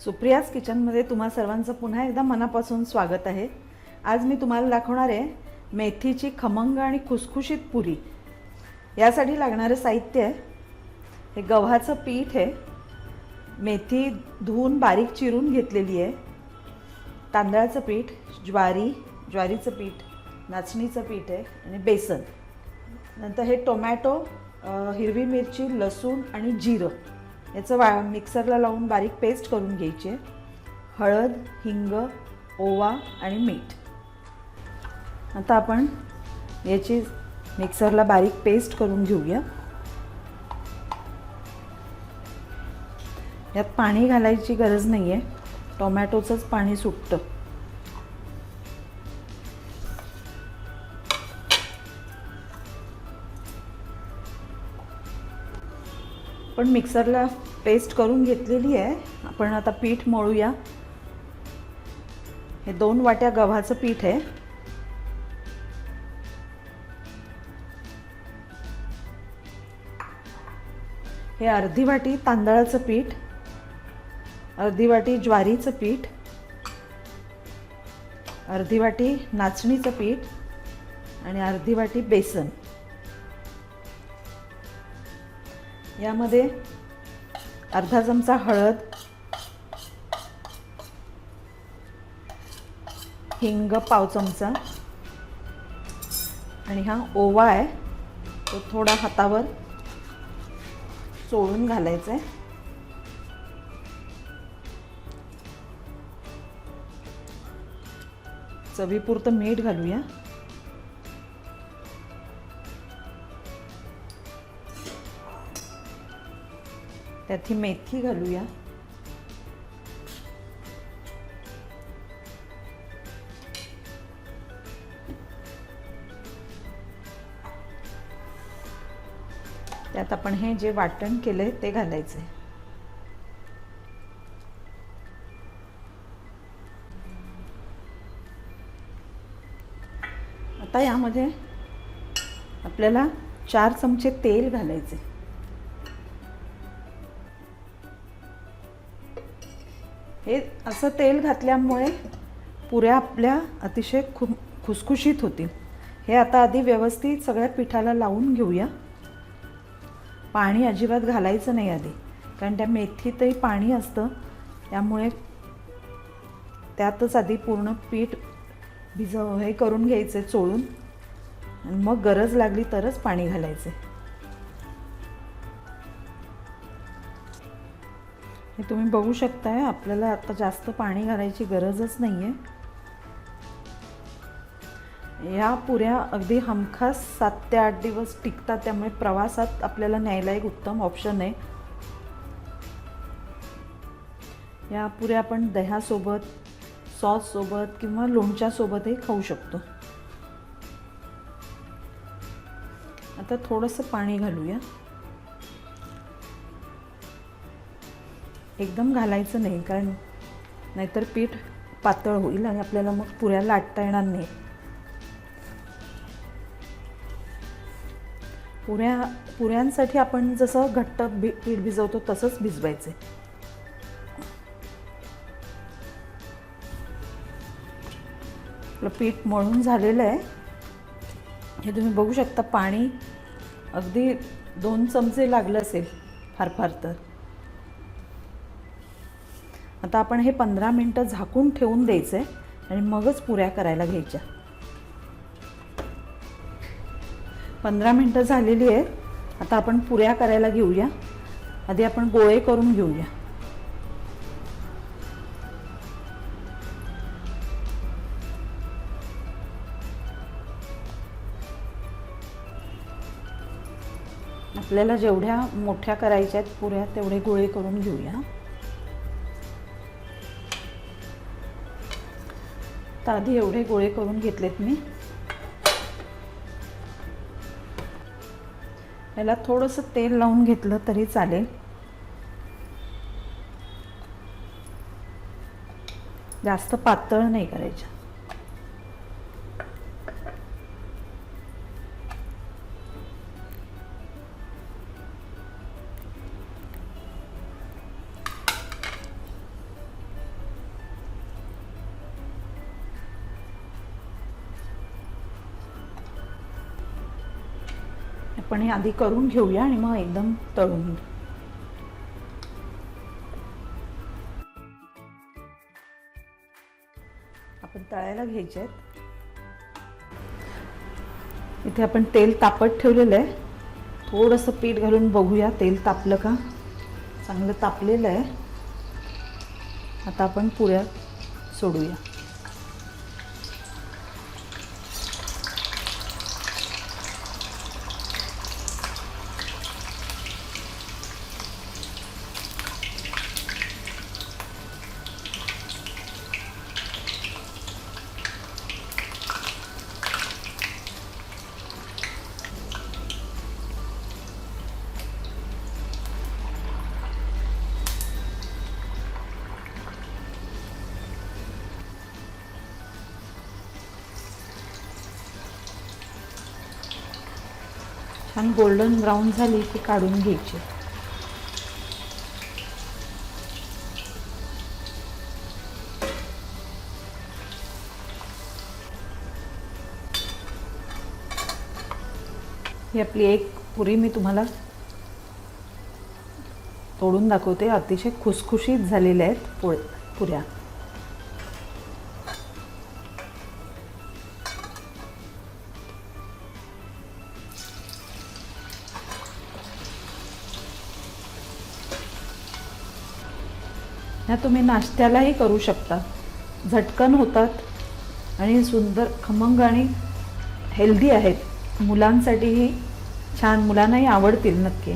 सुप्रियाज किचनमध्ये तुम्हा सर्वांचं पुन्हा एकदा मनापासून स्वागत आहे। आज मी तुम्हाला दाखवणार आहे मेथीची खमंग आणि खुसखुशीत पुरी। यासाठी लागणारे साहित्य आहे हे गव्हाचं पीठ आहे, मेथी धुवून बारीक चिरून घेतलेली आहे, तांदळाचं पीठ, ज्वारीचं पीठ, नाचणीचं पीठ आहे आणि बेसन। नंतर हे टोमॅटो, हिरवी मिरची, लसूण आणि जिरं याचं मिक्सरला लावून बारीक पेस्ट करून घ्यायची आहे। हळद, हिंग, ओवा आणि मीठ। आता आपण याची मिक्सरला बारीक पेस्ट करून घेऊया। यात पाणी घालायची गरज नाही आहे, टोमॅटोचंच पाणी सुटतं। पण मिक्सरला पेस्ट करून घेतलेली आहे। आपण आता पीठ मळूया। हे 2 वाट्या गव्हाचं पीठ आहे। हे अर्धी वाटी तांदळाचं पीठ, अर्धी वाटी ज्वारीचं पीठ, अर्धी वाटी नाचणीचं पीठ आणि अर्धी वाटी बेसन। यामध्ये अर्धा चमचा हळद, हिंग पाव चमचा आणि हा ओवा आहे तो थोडा हातावर चोळून घालायचा आहे। चवीपुरतं मीठ घालूया। त्यात ही मेथी घालूया। त्यात आपण हे जे वाटण केलंय ते घालायचे। आता यामध्ये आपल्याला 4 चमचे तेल घालायचे। हे असं तेल घातल्यामुळे पुऱ्या आपल्या अतिशय खुसखुशीत होतील। हे आता आधी व्यवस्थित सगळ्या पिठाला लावून घेऊया। पाणी अजिबात घालायचं नाही आधी, कारण त्या मेथीतही पाणी असतं, त्यामुळे त्यातच आधी पूर्ण पीठ हे करून घ्यायचे चोळून, आणि मग गरज लागली तरच पाणी घालायचे। हे तुम्ही बघू शकताय, आपल्याला आता जास्त पाणी घालायची गरजच नाही आहे। या पुऱ्या अगदी हमखास 7 ते 8 दिवस टिकतात, त्यामुळे प्रवासात आपल्याला न्यायला एक उत्तम ऑप्शन आहे। या पुऱ्या आपण दह्यासोबत, सॉससोबत किंवा लोणच्यासोबतही खाऊ शकतो। आता थोडंसं पाणी घालूया। एकदम घालायचं नाही, कारण नाहीतर पीठ पातळ होईल आणि आपल्याला मग पुऱ्या लाटता येणार नाही। पुऱ्यांसाठी आपण जसं घट्ट पीठ भिजवतो तसंच भिजवायचे। आपलं पीठ मळून झालेलं आहे, हे तुम्ही बघू शकता। पाणी अगदी 2 चमचे लागलं असेल फार फार तर। आता आपण हे 15 मिनिटं झाकून ठेवून द्यायचं आहे आणि मगच पुऱ्या करायला घ्यायच्या। 15 मिनिटं झालेली आहेत। आता आपण पुऱ्या करायला घेऊया। आधी आपण गोळे करून घेऊया। आपल्याला जेवढ्या मोठ्या करायच्या आहेत पुऱ्या तेवढे गोळे करून घेऊया। तर आधी एवढे गोळे करून घेतलेत मी। याला थोडंसं तेल लावून घेतलं तरी चालेल, जास्त पातळ नाही करायचं। पण हे आधी करून घेऊया आणि मग एकदम तळून घेऊ. आपण तळायला घ्यायचे आहेत. इथे आपण तेल तापत ठेवलेलं आहे. थोडंसं पीठ घालून बघूया तेल तापलं का. चांगलं तापलेलं आहे. आता आपण पुऱ्या सोडूया. छान गोल्डन ब्राऊन झाली की काढून घ्यायची. ही आपली एक पुरी मी तुम्हाला तोडून दाखवते. अतिशय खुसखुशीत झालेल्या आहेत पुऱ्या. ह्या तुम्ही नाश्त्यालाही करू शकता. झटकन होतात आणि सुंदर खमंग आणि हेल्दी आहेत. मुलांसाठीही छान, मुलांनाही आवडतील नक्की.